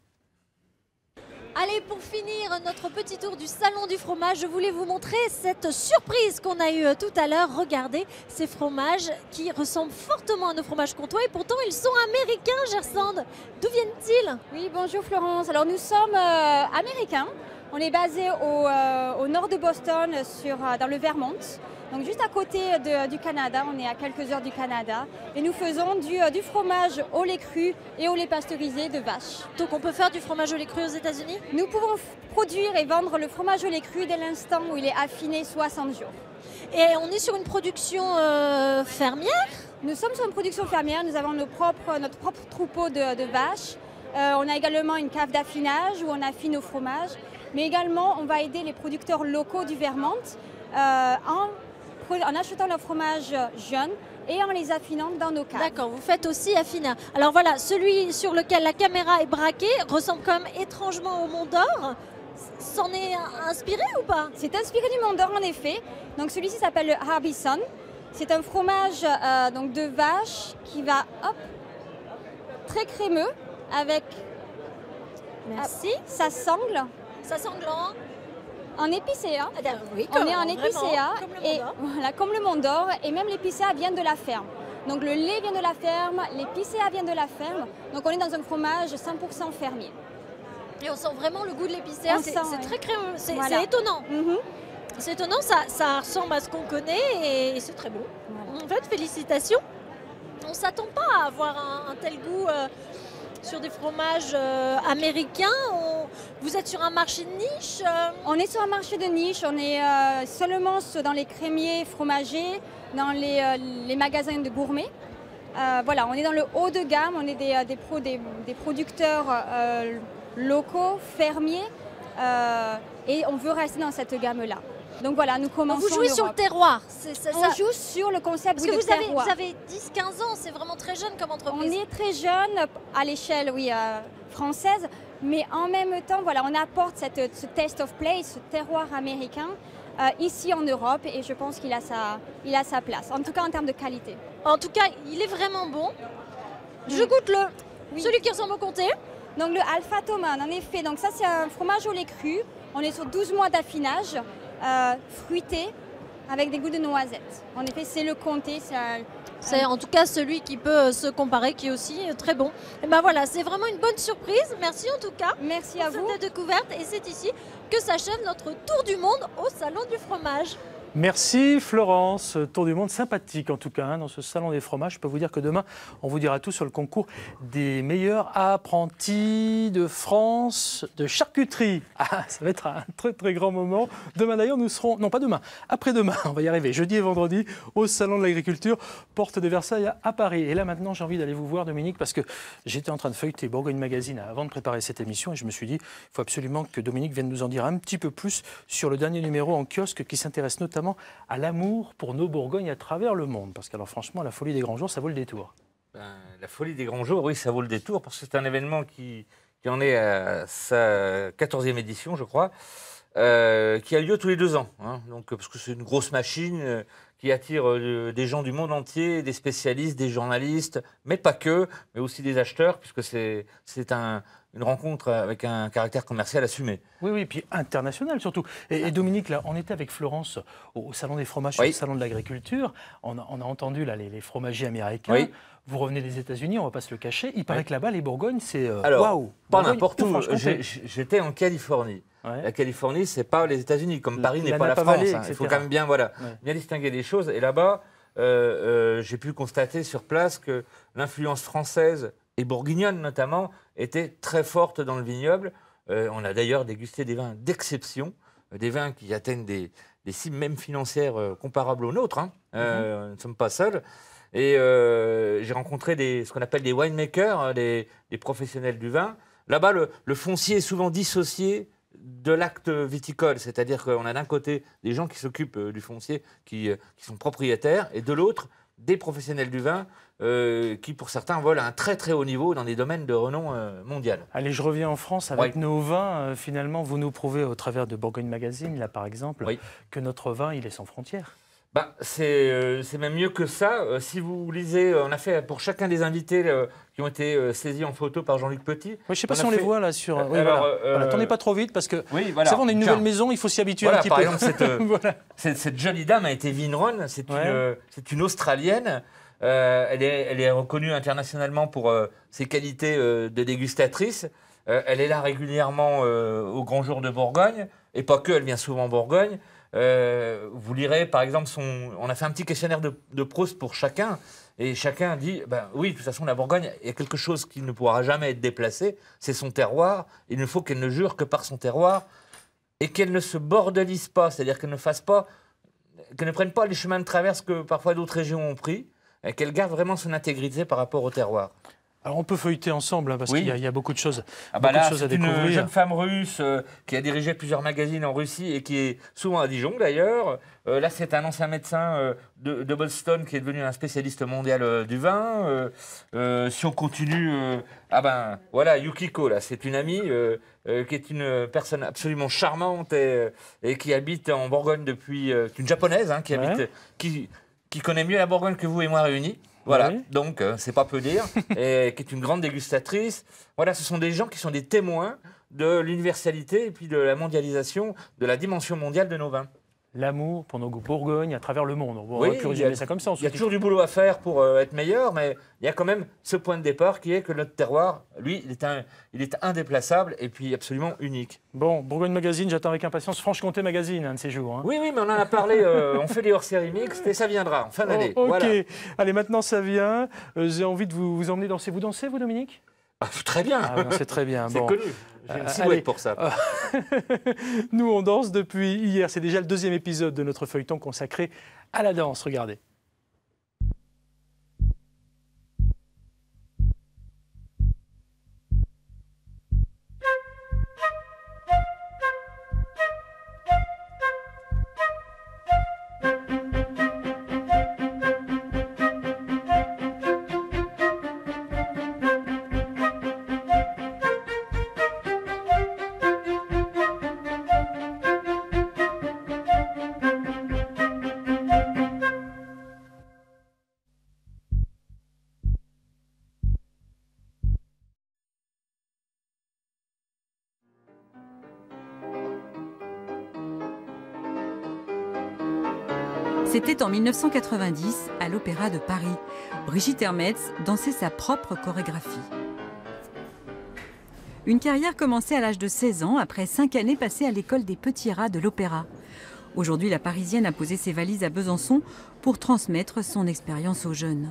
Allez, pour finir notre petit tour du salon du fromage, je voulais vous montrer cette surprise qu'on a eue tout à l'heure. Regardez ces fromages qui ressemblent fortement à nos fromages comtois et pourtant ils sont américains, Gersande. D'où viennent-ils?
Oui, bonjour Florence. Alors nous sommes américains. On est basé au nord de Boston, dans le Vermont. Donc juste à côté du Canada, on est à quelques heures du Canada. Et nous faisons du fromage au lait cru et au lait pasteurisé de vache.
Donc on peut faire du fromage au lait cru aux États-Unis?
Nous pouvons produire et vendre le fromage au lait cru dès l'instant où il est affiné 60 jours.
Et on est sur une production fermière?
Nous sommes sur une production fermière, nous avons notre propre troupeau de vaches. On a également une cave d'affinage où on affine nos fromages. Mais également, on va aider les producteurs locaux du Vermont en achetant leur fromage jeune et en les affinant dans nos caves.
D'accord, vous faites aussi affiner. Alors voilà, celui sur lequel la caméra est braquée ressemble quand même étrangement au Mont d'Or. S'en est inspiré ou pas?
C'est inspiré du Mont d'Or en effet. Donc celui-ci s'appelle le Harbison. C'est un fromage donc de vache qui va très crémeux avec sa sangle.
Sa sangle
en épicéa.
Oui,
on est en épicéa
et
voilà, comme le Mont d'Or, et même l'épicéa vient de la ferme. Donc le lait vient de la ferme, l'épicéa vient de la ferme. Donc on est dans un fromage 100% fermier.
Et on sent vraiment le goût de l'épicéa, c'est très crémeux, c'est étonnant. C'est étonnant, ça ressemble à ce qu'on connaît et c'est très bon. Voilà. En fait, félicitations. On ne s'attend pas à avoir un tel goût sur des fromages américains. Vous êtes sur un marché de niche?
On est sur un marché de niche, on est seulement dans les crémiers fromagers, dans les magasins de gourmets. Voilà, on est dans le haut de gamme, on est des producteurs locaux, fermiers, et on veut rester dans cette gamme-là. Donc voilà, nous commençons.
Vous jouez sur le terroir.
On joue sur le concept de terroir.
Vous avez 10-15 ans, c'est vraiment très jeune comme entreprise.
On est très jeune à l'échelle française, mais en même temps, voilà, on apporte ce taste of place, ce terroir américain, ici en Europe, et je pense qu'il a sa place, en tout cas en termes de qualité.
En tout cas, il est vraiment bon. Je goûte celui qui ressemble au comté.
Donc le Alpha Thoman, en effet, donc ça c'est un fromage au lait cru. On est sur 12 mois d'affinage. Fruité avec des goûts de noisettes. En effet, c'est le comté.
C'est en tout cas celui qui peut se comparer, qui est aussi très bon. Et ben voilà, c'est vraiment une bonne surprise. Merci en tout cas.
Merci à vous.
Cette découverte. Et c'est ici que s'achève notre tour du monde au Salon du fromage.
Merci Florence, tour du monde sympathique en tout cas dans ce salon des fromages. Je peux vous dire que demain, on vous dira tout sur le concours des meilleurs apprentis de France de charcuterie. Ah, ça va être un très très grand moment. Demain d'ailleurs, nous serons, non pas demain, après-demain, on va y arriver, jeudi et vendredi, au salon de l'agriculture, porte de Versailles à Paris. Et là maintenant, j'ai envie d'aller vous voir Dominique parce que j'étais en train de feuilleter Bourgogne Magazine avant de préparer cette émission et je me suis dit, il faut absolument que Dominique vienne nous en dire un petit peu plus sur le dernier numéro en kiosque qui s'intéresse notamment à l'amour pour nos Bourgognes à travers le monde. Parce que alors franchement, la folie des grands jours, ça vaut le détour.
La folie des grands jours, oui, ça vaut le détour, parce que c'est un événement qui en est à sa 14e édition, je crois, qui a lieu tous les 2 ans. Hein, donc, parce que c'est une grosse machine qui attire des gens du monde entier, des spécialistes, des journalistes, mais pas que, mais aussi des acheteurs, puisque c'est une rencontre avec un caractère commercial assumé.
Oui, oui, puis international surtout. Et Dominique, là, on était avec Florence au Salon des fromages, au Salon de l'agriculture. On a entendu là, les fromagers américains. Oui. Vous revenez des États-Unis, on ne va pas se le cacher. Il paraît que là-bas, les Bourgognes, c'est waouh.
Pas n'importe où. J'étais en Californie. Ouais. La Californie, c'est pas les États-Unis, comme Paris n'est pas la France. Hein. Il faut quand même bien distinguer les choses. Et là-bas, j'ai pu constater sur place que l'influence française et bourguignonne notamment était très forte dans le vignoble. On a d'ailleurs dégusté des vins d'exception, des vins qui atteignent des cimes même financières comparables aux nôtres. Hein. Nous ne sommes pas seuls. Et j'ai rencontré ce qu'on appelle des winemakers, des professionnels du vin. Là-bas, le foncier est souvent dissocié de l'acte viticole, c'est-à-dire qu'on a d'un côté des gens qui s'occupent du foncier, qui sont propriétaires, et de l'autre, des professionnels du vin qui, pour certains, volent à un très très haut niveau dans des domaines de renom mondial.
Allez, je reviens en France avec nos vins. Finalement, vous nous prouvez au travers de Bourgogne Magazine, là par exemple, que notre vin, il est sans frontières.
C'est même mieux que ça. Si vous lisez, on a fait pour chacun des invités qui ont été saisis en photo par Jean-Luc Petit.
Je ne sais pas si on les voit là sur. Attendez pas trop vite parce que c'est vrai, on a une nouvelle maison, il faut s'y habituer un petit
peu.
Par
exemple, cette jolie dame a été vigneronne, c'est une Australienne. Elle est reconnue internationalement pour ses qualités de dégustatrice. Elle est là régulièrement au Grand Jour de Bourgogne, et pas que, elle vient souvent en Bourgogne. Vous lirez par exemple on a fait un petit questionnaire de Proust pour chacun, et chacun dit oui, de toute façon la Bourgogne, il y a quelque chose qui ne pourra jamais être déplacé, c'est son terroir. Il ne faut qu'elle ne jure que par son terroir et qu'elle ne se bordelise pas, c'est-à-dire qu'elle ne prenne pas les chemins de traverse que parfois d'autres régions ont pris, et qu'elle garde vraiment son intégrité par rapport au terroir.
Alors on peut feuilleter ensemble, hein, parce qu'il y a beaucoup de choses,
à découvrir. Une jeune femme russe qui a dirigé plusieurs magazines en Russie et qui est souvent à Dijon d'ailleurs. Là c'est un ancien médecin de Boston qui est devenu un spécialiste mondial du vin. Si on continue, Yukiko, là, c'est une amie qui est une personne absolument charmante et qui habite en Bourgogne depuis... une japonaise hein, qui connaît mieux la Bourgogne que vous et moi réunis. Voilà, donc c'est pas peu dire, et qui est une grande dégustatrice. Voilà, ce sont des gens qui sont des témoins de l'universalité et puis de la mondialisation, de la dimension mondiale de nos vins.
L'amour pour nos Bourgognes à travers le monde. On aurait pu résumer ça comme ça.
Il y a toujours du boulot à faire pour être meilleur, mais il y a quand même ce point de départ qui est que notre terroir, lui, il est indéplaçable et puis absolument unique.
Bon, Bourgogne Magazine, j'attends avec impatience Franche-Comté Magazine, un de ces jours. Hein.
Oui, mais on en a parlé, on fait des hors-séries mixtes et ça viendra en fin d'année.
Ok,
voilà.
Allez, maintenant ça vient. J'ai envie de vous emmener danser. Vous dansez, vous, Dominique ?
Très bien.
C'est très bien.
C'est connu. J'ai une silhouette pour ça.
Nous, on danse depuis hier. C'est déjà le 2e épisode de notre feuilleton consacré à la danse. Regardez.
C'était en 1990, à l'Opéra de Paris. Brigitte Hermetz dansait sa propre chorégraphie. Une carrière commencée à l'âge de 16 ans, après 5 années passées à l'école des petits rats de l'Opéra. Aujourd'hui, la Parisienne a posé ses valises à Besançon pour transmettre son expérience aux jeunes.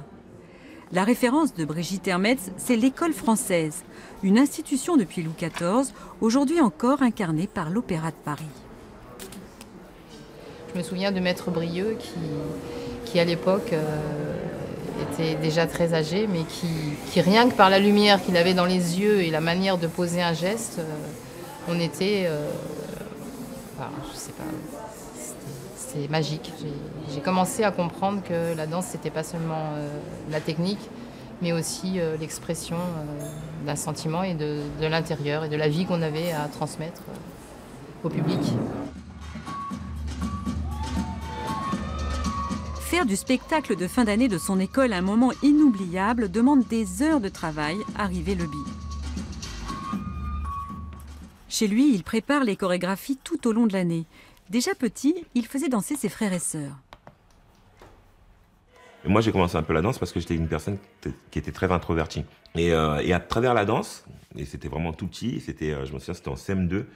La référence de Brigitte Hermetz, c'est l'École française, une institution depuis Louis XIV, aujourd'hui encore incarnée par l'Opéra de Paris.
Je me souviens de Maître Brieux qui à l'époque était déjà très âgé, mais qui rien que par la lumière qu'il avait dans les yeux et la manière de poser un geste, on était... je sais pas, c'était magique. J'ai commencé à comprendre que la danse, c'était pas seulement la technique, mais aussi l'expression d'un sentiment et de l'intérieur et de la vie qu'on avait à transmettre au public.
Faire du spectacle de fin d'année de son école un moment inoubliable demande des heures de travail à Rivet Leby. Chez lui, il prépare les chorégraphies tout au long de l'année. Déjà petit, il faisait danser ses frères et sœurs.
Moi, j'ai commencé un peu la danse parce que j'étais une personne qui était très introvertie. Et à travers la danse, et c'était vraiment tout petit, je me souviens, c'était en CM2,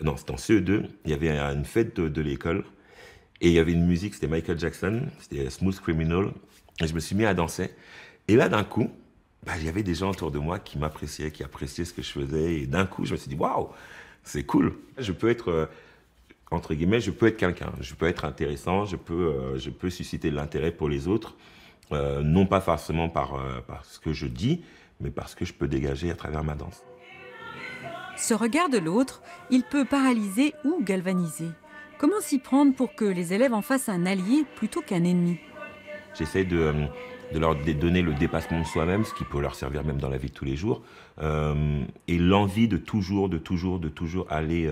non, c'était en CE2, il y avait une fête de l'école. Et il y avait une musique, c'était Michael Jackson, c'était Smooth Criminal. Et je me suis mis à danser. Et là, d'un coup, il y avait des gens autour de moi qui m'appréciaient, qui appréciaient ce que je faisais. Et d'un coup, je me suis dit, waouh, c'est cool. Je peux être, entre guillemets, je peux être quelqu'un. Je peux être intéressant, je peux susciter de l'intérêt pour les autres. Non pas forcément par ce que je dis, mais parce que je peux dégager à travers ma danse.
Ce regard de l'autre, il peut paralyser ou galvaniser. Comment s'y prendre pour que les élèves en fassent un allié plutôt qu'un ennemi?
J'essaie de leur donner le dépassement de soi-même, ce qui peut leur servir même dans la vie de tous les jours, et l'envie de toujours aller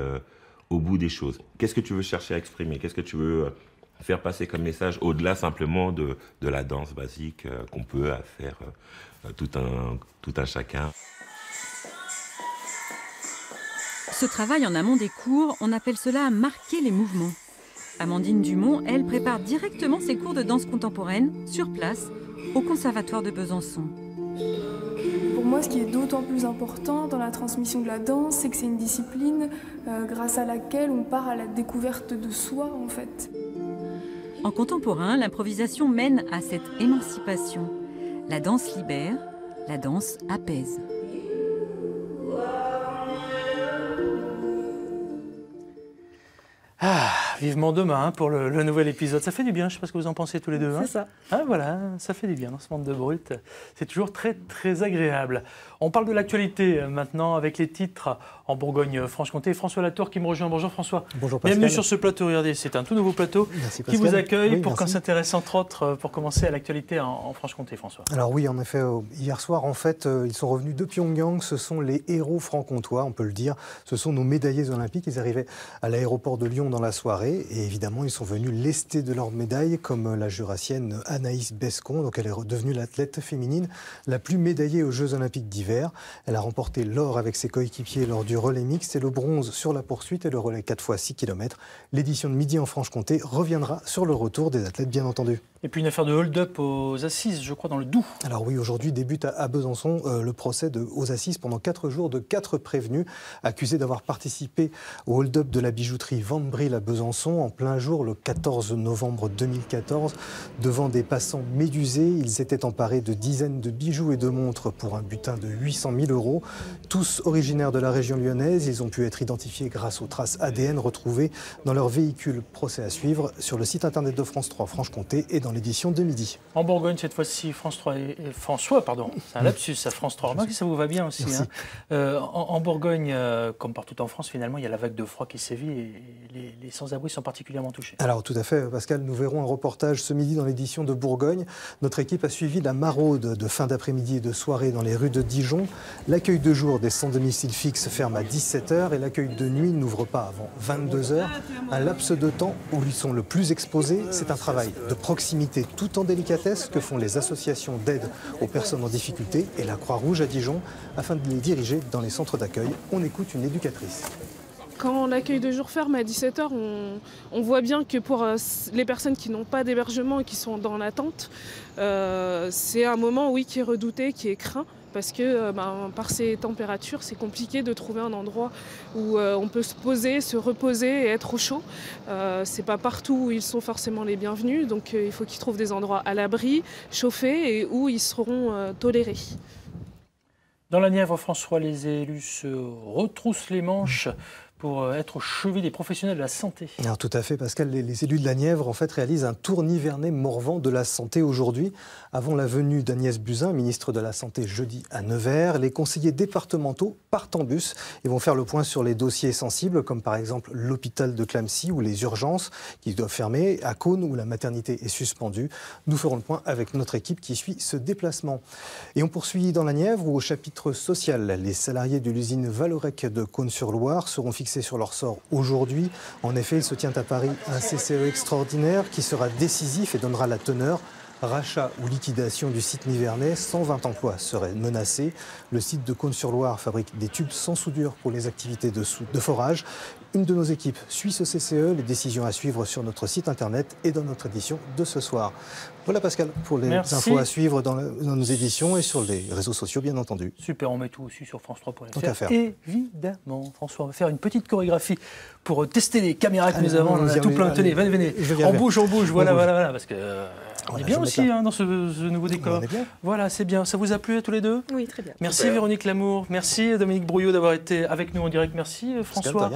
au bout des choses. Qu'est-ce que tu veux chercher à exprimer? Qu'est-ce que tu veux faire passer comme message au-delà simplement de la danse basique qu'on peut faire tout un chacun?
Ce travail en amont des cours, on appelle cela marquer les mouvements. Amandine Dumont, elle, prépare directement ses cours de danse contemporaine sur place au Conservatoire de Besançon.
Pour moi, ce qui est d'autant plus important dans la transmission de la danse, c'est que c'est une discipline grâce à laquelle on part à la découverte de soi, en fait.
En contemporain, l'improvisation mène à cette émancipation. La danse libère, la danse apaise.
Ah, vivement demain pour le nouvel épisode. Ça fait du bien, je ne sais pas ce que vous en pensez tous les deux.
C'est ça.
Ah, voilà, ça fait du bien dans ce monde de brut. C'est toujours très, très agréable. On parle de l'actualité maintenant avec les titres en Bourgogne-Franche-Comté. François Latour qui me rejoint. Bonjour François.
Bonjour Pascal.
Bienvenue sur ce plateau. Regardez, c'est un tout nouveau plateau qui vous accueille pour qu'on s'intéresse entre autres, pour commencer à l'actualité en Franche-Comté, François.
Alors oui, en effet, hier soir, en fait, ils sont revenus de Pyongyang. Ce sont les héros franc-comtois, on peut le dire. Ce sont nos médaillés olympiques. Ils arrivaient à l'aéroport de Lyon dans la soirée et évidemment, ils sont venus lester de leurs médailles comme la jurassienne Anaïs Bescon. Donc elle est devenue l'athlète féminine la plus médaillée aux Jeux olympiques d'hiver. Elle a remporté l'or avec ses coéquipiers lors du relais mixte et le bronze sur la poursuite et le relais 4 x 6 km. L'édition de Midi en Franche-Comté reviendra sur le retour des athlètes, bien entendu.
Et puis une affaire de hold-up aux assises, je crois, dans le Doubs.
Alors oui, aujourd'hui débute à Besançon le procès aux assises pendant 4 jours de 4 prévenus accusés d'avoir participé au hold-up de la bijouterie Van Bril à Besançon en plein jour le 14 novembre 2014. Devant des passants médusés, ils s'étaient emparés de dizaines de bijoux et de montres pour un butin de 800 000 €. Tous originaires de la région lyonnaise, ils ont pu être identifiés grâce aux traces ADN retrouvées dans leur véhicule. Procès à suivre sur le site internet de France 3 Franche-Comté et dans l'édition de Midi.
En Bourgogne, cette fois-ci, France 3 et François, pardon, c'est un lapsus, ça, France 3. Remarquez, ça vous va bien aussi. Hein. En Bourgogne, comme partout en France, finalement, il y a la vague de froid qui sévit et les sans-abri sont particulièrement touchés.
Alors tout à fait, Pascal, nous verrons un reportage ce midi dans l'édition de Bourgogne. Notre équipe a suivi la maraude de fin d'après-midi et de soirée dans les rues de Dijon. L'accueil de jour des sans domicile fixe ferme à 17 h et l'accueil de nuit n'ouvre pas avant 22 h. Un laps de temps où ils sont le plus exposés, c'est un travail de proximité tout en délicatesse que font les associations d'aide aux personnes en difficulté et la Croix-Rouge à Dijon afin de les diriger dans les centres d'accueil. On écoute une éducatrice.
Quand l'accueil de jour ferme à 17 h, on voit bien que pour les personnes qui n'ont pas d'hébergement et qui sont dans l'attente, c'est un moment, oui, qui est redouté, qui est craint. Parce que par ces températures, c'est compliqué de trouver un endroit où on peut se poser, se reposer et être au chaud. C'est pas partout où ils sont forcément les bienvenus, donc il faut qu'ils trouvent des endroits à l'abri, chauffés et où ils seront tolérés.
Dans la Nièvre, François, les élus se retroussent les manches pour être au chevet des professionnels de la santé.
Alors, tout à fait, Pascal. Les élus de la Nièvre en fait, réalisent un tour nivernais morvan de la santé aujourd'hui. Avant la venue d'Agnès Buzyn, ministre de la Santé, jeudi à Nevers, les conseillers départementaux partent en bus et vont faire le point sur les dossiers sensibles, comme par exemple l'hôpital de Clamecy ou les urgences qui doivent fermer, à Caunes où la maternité est suspendue. Nous ferons le point avec notre équipe qui suit ce déplacement. Et on poursuit dans la Nièvre où, au chapitre social, les salariés de l'usine Valorec de Caunes-sur-Loire seront fixés sur leur sort aujourd'hui. En effet, il se tient à Paris un CCE extraordinaire qui sera décisif et donnera la teneur. Rachat ou liquidation du site nivernais, 120 emplois seraient menacés. Le site de Caunes-sur-Loire fabrique des tubes sans soudure pour les activités de forage. Une de nos équipes suit ce CCE, les décisions à suivre sur notre site internet et dans notre édition de ce soir. Voilà Pascal, pour les infos à suivre dans nos éditions et sur les réseaux sociaux bien entendu.
Super, on met tout aussi sur France3.fr.
Tant qu'à faire.
Évidemment, François, on va faire une petite chorégraphie pour tester les caméras que nous avons. On a tout plein. Tenez, venez. On bouge, voilà, parce que... On est bien aussi dans ce nouveau décor. Voilà, c'est bien. Ça vous a plu à tous les deux?
Oui, très bien.
Merci
Super.
Véronique Lamour, merci Dominique Brouillot d'avoir été avec nous en direct. Merci François.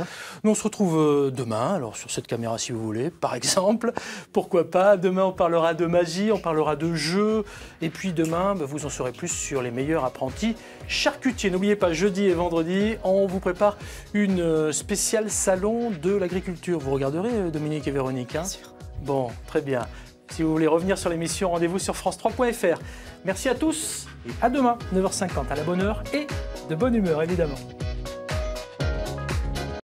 Nous on se retrouve demain, alors sur cette caméra si vous voulez, par exemple. Pourquoi pas. Demain on parlera de magie, on parlera de jeux. Et puis demain, vous en saurez plus sur les meilleurs apprentis charcutiers. N'oubliez pas, jeudi et vendredi, on vous prépare une spéciale salon de l'agriculture. Vous regarderez Dominique et Véronique, hein? Bien sûr. Bon, très bien. Si vous voulez revenir sur l'émission, rendez-vous sur France3.fr. Merci à tous et à demain, 9h50, à la bonne heure et de bonne humeur, évidemment.